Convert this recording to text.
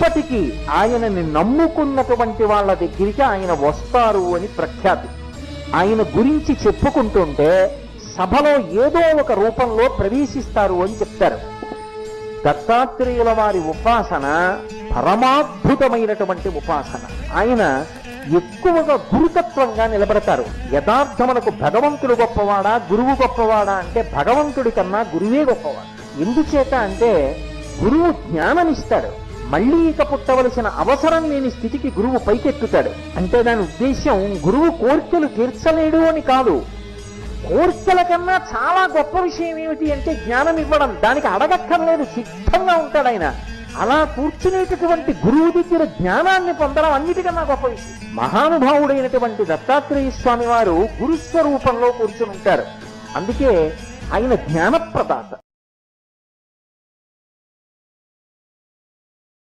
ఎప్పటికీ ఆయనని నమ్ముకున్నటువంటి వాళ్ళ దగ్గరికి ఆయన వస్తారు అని ప్రఖ్యాతి. ఆయన గురించి చెప్పుకుంటుంటే సభలో ఏదో ఒక రూపంలో ప్రవేశిస్తారు అని చెప్తారు. దత్తాత్రేయుల వారి ఉపాసన పరమాద్భుతమైనటువంటి ఉపాసన. ఆయన ఎక్కువగా గురుతత్వంగా నిలబడతారు. యథార్థమునకు భగవంతుడు గొప్పవాడా గురువు గొప్పవాడా అంటే భగవంతుడి కన్నా గురువే గొప్పవాడు. ఎందుచేత అంటే గురువు జ్ఞానమిస్తాడు, మళ్ళీ ఇక పుట్టవలసిన అవసరం లేని స్థితికి గురువు పైకెత్తుతాడు. అంటే దాని ఉద్దేశం గురువు కోర్కెలు తీర్చలేడు అని కాదు. కోర్కెల కన్నా చాలా గొప్ప విషయం ఏమిటి అంటే జ్ఞానం ఇవ్వడం. దానికి అడగక్కర్లేదు, సిద్ధంగా ఉంటాడు ఆయన. అలా కూర్చునేటటువంటి గురువు దగ్గర జ్ఞానాన్ని పొందడం అన్నిటికన్నా గొప్ప విషయం. మహానుభావుడైనటువంటి దత్తాత్రేయ స్వామి వారు గురుస్వరూపంలో కూర్చుని ఉంటారు. అందుకే ఆయన జ్ఞానప్రదాత.